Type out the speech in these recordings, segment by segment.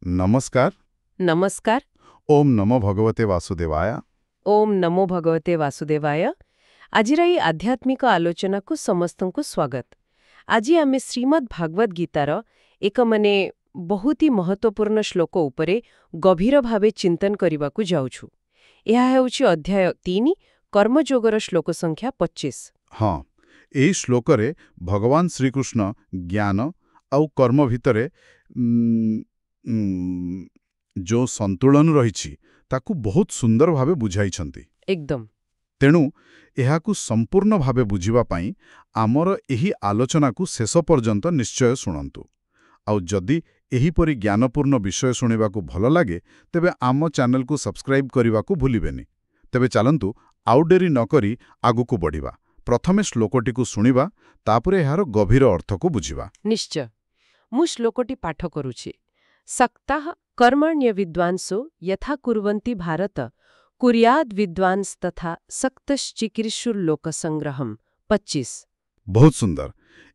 नमस्कार। नमस्कार। ओम नमो भगवते वासुदेवाय। ओम नमो भगवते वासुदेवाय। ଆଜିର ଏହି ଆଧ୍ୟାତ୍ମିକ ଆଲୋଚନାକୁ ସମସ୍ତଙ୍କୁ ସ୍ୱାଗତ। ଆଜି ଆମେ ଶ୍ରୀମଦ୍ ଭାଗବତ ଗୀତାର ଏକ ବହୁତ ହି ମହତ୍ୱପୂର୍ଣ୍ଣ ଶ୍ଲୋକ ଉପରେ ଗଭୀର ଭାବେ ଚିନ୍ତନ କରିବାକୁ ଯାଉଛୁ। ଏହା ହେଉଛି ଅଧ୍ୟାୟ 3 କର୍ମଯୋଗର ଶ୍ଲୋକ ସଂଖ୍ୟା 25। ହଁ, ଏହି ଶ୍ଲୋକରେ ଭଗବାନ ଶ୍ରୀକୃଷ୍ଣ ଜ୍ଞାନ ଆଉ କର୍ମ ଭିତରେ ଯେଉଁ ସନ୍ତୁଳନ ରହିଛି ତାକୁ ବହୁତ ସୁନ୍ଦର ଭାବେ ବୁଝାଇଛନ୍ତି। ଏକଦମ। ତେଣୁ ଏହାକୁ ସମ୍ପୂର୍ଣ୍ଣ ଭାବେ ବୁଝିବା ପାଇଁ ଆମର ଏହି ଆଲୋଚନାକୁ ଶେଷ ପର୍ଯ୍ୟନ୍ତ ନିଶ୍ଚୟ ଶୁଣନ୍ତୁ। ଆଉ ଯଦି ଏହିପରି ଜ୍ଞାନପୂର୍ଣ୍ଣ ବିଷୟ ଶୁଣିବାକୁ ଭଲ ଲାଗେ ତେବେ ଆମ ଚ୍ୟାନେଲକୁ ସବସ୍କ୍ରାଇବ୍ କରିବାକୁ ଭୁଲିବେନି। ତେବେ ଚାଲନ୍ତୁ ଆଉ ଡେରି ନ କରି ଆଗକୁ ବଢ଼ିବା। ପ୍ରଥମେ ଶ୍ଲୋକଟିକୁ ଶୁଣିବା, ତାପରେ ଏହାର ଗଭୀର ଅର୍ଥକୁ ବୁଝିବା। ନିଶ୍ଚୟ। ମୁଁ ଶ୍ଲୋକଟି ପାଠ କରୁଛି। ସକ୍ତାଃ କର୍ମଣ୍ୟ ବିଦ୍ୱାଂସୋ ଯଥା କୁର୍वन्ति ଭାରତ କୁର୍ୟାଦ୍ ବିଦ୍ୱାଂସ ତଥା ସକ୍ତଶ୍ଚିକୀର୍ଷୁର୍ଲୋକସଂଗ୍ରହମ୍। 25। ବହୁତ ସୁନ୍ଦର।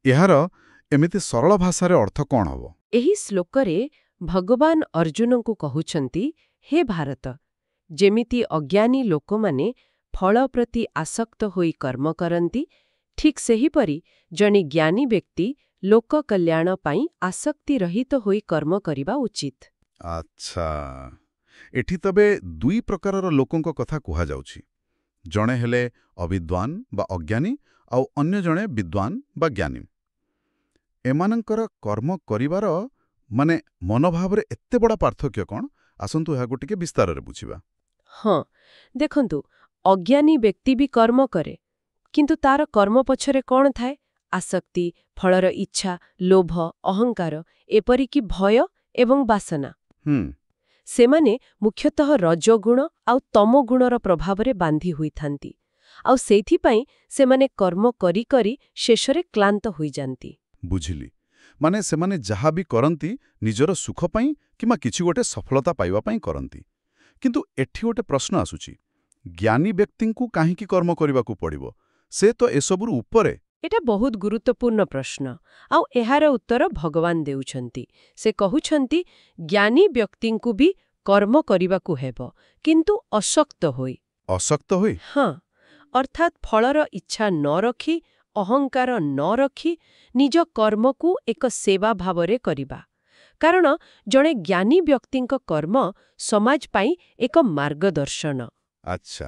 ଏହାର ଏମିତି ସରଳ ଭାଷାରେ ଅର୍ଥ କ'ଣ ହେବ? ଏହି ଶ୍ଲୋକରେ ଭଗବାନ ଅର୍ଜୁନଙ୍କୁ କହୁଛନ୍ତି, ହେ ଭାରତ, ଯେମିତି ଅଜ୍ଞାନୀ ଲୋକମାନେ ଫଳ ପ୍ରତି ଆସକ୍ତ ହୋଇ କର୍ମ କରନ୍ତି, ଠିକ୍ ସେହିପରି ଜଣେ ଜ୍ଞାନୀ ବ୍ୟକ୍ତି ଲୋକ କଲ୍ୟାଣ ପାଇଁ ଆସକ୍ତି ରହିତ ହୋଇ କର୍ମ କରିବା ଉଚିତ। ଆଚ୍ଛା, ଏଠି ତେବେ ଦୁଇ ପ୍ରକାରର ଲୋକଙ୍କ କଥା କୁହାଯାଉଛି। ଜଣେ ହେଲେ ଅବିଦ୍ୱାନ ବା ଅଜ୍ଞାନୀ, ଆଉ ଅନ୍ୟ ଜଣେ ବିଦ୍ୱାନ ବା ଜ୍ଞାନୀ। ଏମାନଙ୍କର କର୍ମ କରିବାର ମନୋଭାବରେ ଏତେ ବଡ଼ ପାର୍ଥକ୍ୟ କ'ଣ? ଆସନ୍ତୁ ଏହାକୁ ଟିକେ ବିସ୍ତାରରେ ବୁଝିବା। ହଁ, ଦେଖନ୍ତୁ, ଅଜ୍ଞାନୀ ବ୍ୟକ୍ତି ବି କର୍ମ କରେ, କିନ୍ତୁ ତାର କର୍ମ ପଛରେ କ'ଣ ଥାଏ? ଆସକ୍ତି, ଫଳର ଇଚ୍ଛା, ଲୋଭ, ଅହଙ୍କାର, ଏପରିକି ଭୟ ଏବଂ ବାସନା। ସେମାନେ ମୁଖ୍ୟତଃ ରଜୋଗୁଣ ଆଉ ତମୋଗୁଣର ପ୍ରଭାବରେ ବାନ୍ଧି ହୋଇଥାନ୍ତି, ଆଉ ସେଇଥିପାଇଁ ସେମାନେ କର୍ମ କରି କରି ଶେଷରେ କ୍ଳାନ୍ତ ହୋଇଯାନ୍ତି। ବୁଝିଲି। ସେମାନେ ଯାହା ବି କରନ୍ତି ନିଜର ସୁଖ ପାଇଁ କିମ୍ବା କିଛି ଗୋଟେ ସଫଳତା ପାଇବା ପାଇଁ କରନ୍ତି। କିନ୍ତୁ ଏଠି ଗୋଟେ ପ୍ରଶ୍ନ ଆସୁଛି, ଜ୍ଞାନୀ ବ୍ୟକ୍ତିଙ୍କୁ କାହିଁକି କର୍ମ କରିବାକୁ ପଡ଼ିବ? ସେ ତ ଏସବୁରୁ ଉପରେ। ଏଟା ବହୁତ ଗୁରୁତ୍ୱପୂର୍ଣ୍ଣ ପ୍ରଶ୍ନ, ଆଉ ଏହାର ଉତ୍ତର ଭଗବାନ ଦେଉଛନ୍ତି। ସେ କହୁଛନ୍ତି, ଜ୍ଞାନୀ ବ୍ୟକ୍ତିଙ୍କୁ ବି କର୍ମ କରିବାକୁ ହେବ, କିନ୍ତୁ ଅଶକ୍ତ ହୋଇ। ଅଶକ୍ତ ହୋଇ? ହଁ, ଅର୍ଥାତ୍ ଫଳର ଇଚ୍ଛା ନ ରଖି, ଅହଙ୍କାର ନ ରଖି, ନିଜ କର୍ମକୁ ଏକ ସେବା ଭାବରେ କରିବା। କାରଣ ଜଣେ ଜ୍ଞାନୀ ବ୍ୟକ୍ତିଙ୍କ କର୍ମ ସମାଜ ପାଇଁ ଏକ ମାର୍ଗଦର୍ଶନ। ଆଚ୍ଛା,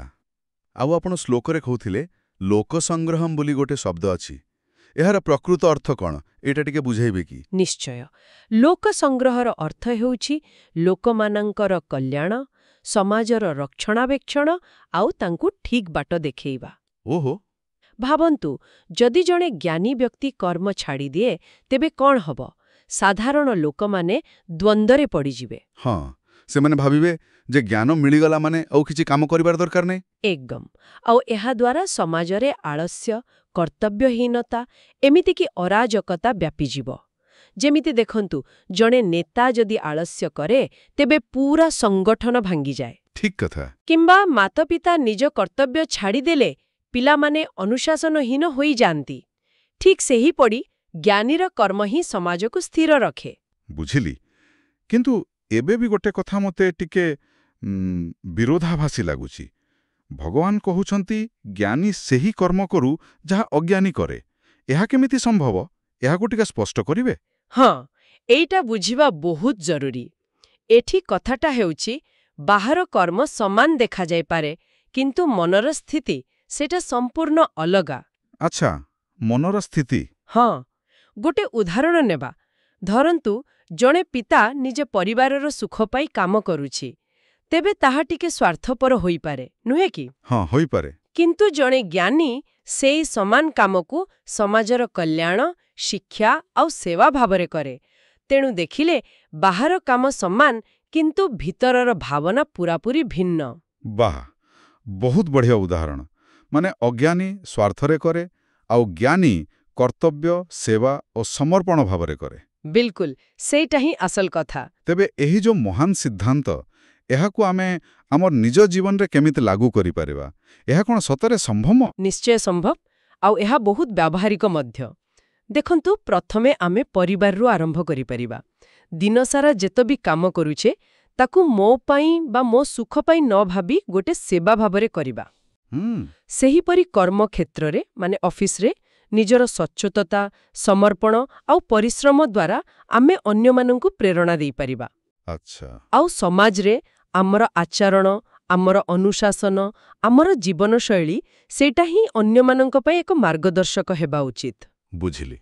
ଆଉ ଆପଣ ଶ୍ଲୋକରେ କହୁଥିଲେ ଲୋକସଂଗ୍ରହମ୍ ବୋଲି ଗୋଟେ ଶବ୍ଦ ଅଛି। ଏହାର ପ୍ରକୃତ ଅର୍ଥ କ'ଣ? ଏଇଟା ଟିକେ ବୁଝାଇବେ କି? ନିଶ୍ଚୟ। ଲୋକସଂଗ୍ରହର ଅର୍ଥ ହେଉଛି ଲୋକମାନଙ୍କର କଲ୍ୟାଣ, ସମାଜର ରକ୍ଷଣାବେକ୍ଷଣ ଆଉ ତାଙ୍କୁ ଠିକ୍ ବାଟ ଦେଖେଇବା। ଓହୋ। ଭାବନ୍ତୁ, ଯଦି ଜଣେ ଜ୍ଞାନୀ ବ୍ୟକ୍ତି କର୍ମ ଛାଡ଼ିଦିଏ, ତେବେ କ'ଣ ହେବ? ସାଧାରଣ ଲୋକମାନେ ଦ୍ୱନ୍ଦ୍ୱରେ ପଡ଼ିଯିବେ। ହଁ, ସେମାନେ ଭାବିବେ ଯେ ଜ୍ଞାନ ମିଳିଗଲା ମାନେ ଆଉ କିଛି କାମ କରିବାର ଦରକାର ନାହିଁ। ଏକଦମ। ଆଉ ଏହାଦ୍ୱାରା ସମାଜରେ ଆଳସ୍ୟ, କର୍ତ୍ତବ୍ୟହୀନତା, ଏମିତିକି ଅରାଜକତା ବ୍ୟାପିଯିବ। ଯେମିତି ଦେଖନ୍ତୁ, ଜଣେ ନେତା ଯଦି ଆଳସ୍ୟ କରେ, ତେବେ ପୁରା ସଂଗଠନ ଭାଙ୍ଗିଯାଏ। ଠିକ୍ କଥା। କିମ୍ବା ମାତାପିତା ନିଜ କର୍ତ୍ତବ୍ୟ ଛାଡ଼ିଦେଲେ ପିଲାମାନେ ଅନୁଶାସନହୀନ ହୋଇଯାଆନ୍ତି। ଠିକ୍ ସେହିପରି ଜ୍ଞାନୀର କର୍ମ ହିଁ ସମାଜକୁ ସ୍ଥିର ରଖେ। ବୁଝିଲି। କିନ୍ତୁ ଏବେ ବି ଗୋଟେ କଥା ମୋତେ ଟିକେ ବିରୋଧାଭାସୀ ଲାଗୁଛି। ଭଗବାନ କହୁଛନ୍ତି ଜ୍ଞାନୀ ସେହି କର୍ମ କରୁ ଯାହା ଅଜ୍ଞାନୀ କରେ। ଏହା କେମିତି ସମ୍ଭବ? ଏହାକୁ ଟିକେ ସ୍ପଷ୍ଟ କରିବେ? ହଁ, ଏଇଟା ବୁଝିବା ବହୁତ ଜରୁରୀ। ଏଠି କଥାଟା ହେଉଛି, ବାହାର କର୍ମ ସମାନ ଦେଖାଯାଇପାରେ, କିନ୍ତୁ ମନର ସ୍ଥିତି ସେଟା ସମ୍ପୂର୍ଣ୍ଣ ଅଲଗା। ଆଚ୍ଛା, ମନର ସ୍ଥିତି। ହଁ, ଗୋଟେ ଉଦାହରଣ ନେବା। ଧରନ୍ତୁ, ଜଣେ ପିତା ନିଜ ପରିବାରର ସୁଖ ପାଇଁ କାମ କରୁଛି, ତେବେ ତାହା ଟିକେ ସ୍ୱାର୍ଥପର ହୋଇପାରେ, ନୁହେଁ କି? ହଁ, ହୋଇପାରେ। କିନ୍ତୁ ଜଣେ ଜ୍ଞାନୀ ସେଇ ସମାନ କାମକୁ ସମାଜର କଲ୍ୟାଣ, ଶିକ୍ଷା ଆଉ ସେବା ଭାବରେ କରେ। ତେଣୁ ଦେଖିଲେ, ବାହାର କାମ ସମାନ, କିନ୍ତୁ ଭିତରର ଭାବନା ପୂରାପୂରି ଭିନ୍ନ। ବାଃ, ବହୁତ ବଢ଼ିଆ ଉଦାହରଣ। ଅଜ୍ଞାନୀ ସ୍ୱାର୍ଥରେ କରେ, ଆଉ ଜ୍ଞାନୀ କର୍ତ୍ତବ୍ୟ, ସେବା ଓ ସମର୍ପଣ ଭାବରେ କରେ। ବିଲକୁଲ, ସେଇଟା ହିଁ ଅସଲ କଥା। ତେବେ ଏହି ଯେଉଁ ମହାନ ସିଦ୍ଧାନ୍ତ, ଏହାକୁ ଆମେ ଆମର ନିଜ ଜୀବନରେ କେମିତି ଲାଗୁ କରିପାରିବା? ଏହା କ'ଣ ସତରେ ସମ୍ଭବ? ନିଶ୍ଚୟ ସମ୍ଭବ, ଆଉ ଏହା ବହୁତ ବ୍ୟବହାରିକ ମଧ୍ୟ। ଦେଖନ୍ତୁ, ପ୍ରଥମେ ଆମେ ପରିବାରରୁ ଆରମ୍ଭ କରିପାରିବା। ଦିନସାରା ଯେତେ ବି କାମ କରୁଛେ ତାକୁ ମୋ ପାଇଁ ବା ମୋ ସୁଖ ପାଇଁ ନ ଭାବି ଗୋଟେ ସେବା ଭାବରେ କରିବା। ସେହିପରି କର୍ମକ୍ଷେତ୍ରରେ ମାନେ ଅଫିସରେ ନିଜର ସଚ୍ଚୋଟତା, ସମର୍ପଣ ଆଉ ପରିଶ୍ରମ ଦ୍ୱାରା ଆମେ ଅନ୍ୟମାନଙ୍କୁ ପ୍ରେରଣା ଦେଇପାରିବା। ଆଚ୍ଛା। ଆଉ ସମାଜରେ ଆମର ଆଚରଣ, ଆମର ଅନୁଶାସନ, ଆମର ଜୀବନଶୈଳୀ ସେଇଟା ହିଁ ଅନ୍ୟମାନଙ୍କ ପାଇଁ ଏକ ମାର୍ଗଦର୍ଶକ ହେବା ଉଚିତ। ବୁଝିଲି।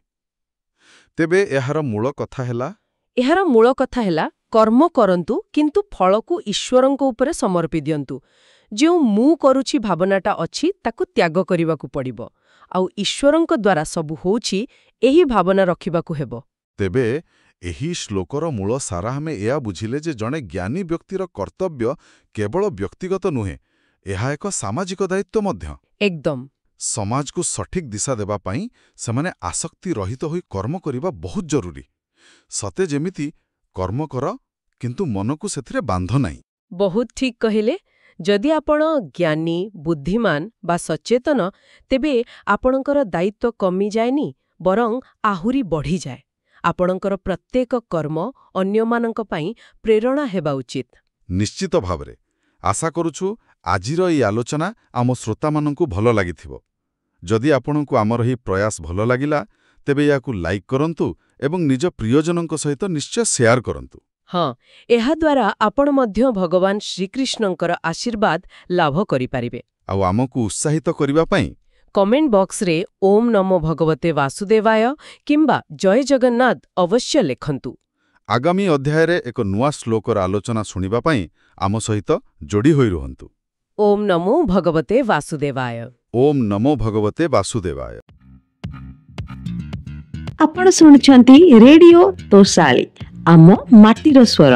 ତେବେ ଏହାର ମୂଳ କଥା ହେଲା? ଏହାର ମୂଳ କଥା ହେଲା କର୍ମ କରନ୍ତୁ କିନ୍ତୁ ଫଳକୁ ଈଶ୍ୱରଙ୍କ ଉପରେ ସମର୍ପି ଦିଅନ୍ତୁ। ଯେଉଁ ମୁଁ କରୁଛି ଭାବନାଟା ଅଛି ତାକୁ ତ୍ୟାଗ କରିବାକୁ ପଡ଼ିବ। ଆଉ ଈଶ୍ୱରଙ୍କ ଦ୍ୱାରା ସବୁ ହେଉଛି ଏହି ଭାବନା ରଖିବାକୁ ହେବ। ତେବେ ଏହି ଶ୍ଲୋକର ମୂଳ ସାରା ଆମେ ଏହା ବୁଝିଲେ ଯେ ଜଣେ ଜ୍ଞାନୀ ବ୍ୟକ୍ତିର କର୍ତ୍ତବ୍ୟ କେବଳ ବ୍ୟକ୍ତିଗତ ନୁହେଁ, ଏହା ଏକ ସାମାଜିକ ଦାୟିତ୍ୱ ମଧ୍ୟ। ଏକଦମ। ସମାଜକୁ ସଠିକ୍ ଦିଶା ଦେବା ପାଇଁ ସେମାନେ ଆସକ୍ତି ରହିତ ହୋଇ କର୍ମ କରିବା ବହୁତ ଜରୁରୀ। ସତେ ଯେମିତି କର୍ମ କର କିନ୍ତୁ ମନକୁ ସେଥିରେ ବାନ୍ଧ ନାହିଁ। ବହୁତ ଠିକ୍ କହିଲେ। ଯଦି ଆପଣ ଜ୍ଞାନୀ, ବୁଦ୍ଧିମାନ ବା ସଚେତନ, ତେବେ ଆପଣଙ୍କର ଦାୟିତ୍ୱ କମିଯାଏନି, ବରଂ ଆହୁରି ବଢ଼ିଯାଏ। ଆପଣଙ୍କର ପ୍ରତ୍ୟେକ କର୍ମ ଅନ୍ୟମାନଙ୍କ ପାଇଁ ପ୍ରେରଣା ହେବା ଉଚିତ। ନିଶ୍ଚିତ ଭାବରେ। ଆଶା କରୁଛୁ ଆଜିର ଏହି ଆଲୋଚନା ଆମ ଶ୍ରୋତାମାନଙ୍କୁ ଭଲ ଲାଗିଥିବ। ଯଦି ଆପଣଙ୍କୁ ଆମର ଏହି ପ୍ରୟାସ ଭଲ ଲାଗିଲା, ତେବେ ଏହାକୁ ଲାଇକ୍ କରନ୍ତୁ ଏବଂ ନିଜ ପ୍ରିୟଜନଙ୍କ ସହିତ ନିଶ୍ଚୟ ସେୟାର କରନ୍ତୁ। ହଁ, ଏହାଦ୍ୱାରା ଆପଣ ମଧ୍ୟ ଭଗବାନ ଶ୍ରୀକୃଷ୍ଣଙ୍କର ଆଶୀର୍ବାଦ ଲାଭ କରିପାରିବେ। ଆଉ ଆମକୁ ଉତ୍ସାହିତ କରିବା ପାଇଁ କମେଣ୍ଟ ବକ୍ସରେ ଓମ୍ ନମୋ ଭଗବତେ ବାସୁଦେବାୟ କିମ୍ବା ଜୟ ଜଗନ୍ନାଥ ଅବଶ୍ୟ ଲେଖନ୍ତୁ। ଆଗାମୀ ଅଧ୍ୟାୟରେ ଏକ ନୂଆ ଶ୍ଲୋକର ଆଲୋଚନା ଶୁଣିବା ପାଇଁ ଆମ ସହିତ ଯୋଡ଼ି ହୋଇ ରୁହନ୍ତୁ। ଓମ୍ ନମୋ ଭଗବତେ ବାସୁଦେବାୟ। ଓମ୍ ନମୋ ଭଗବତେ ବାସୁଦେବାୟ। ଆପଣ ଶୁଣୁଛନ୍ତି ରେଡିଓ ତୋଷାଳୀ, ଆମ ମାଟିର ସ୍ୱର।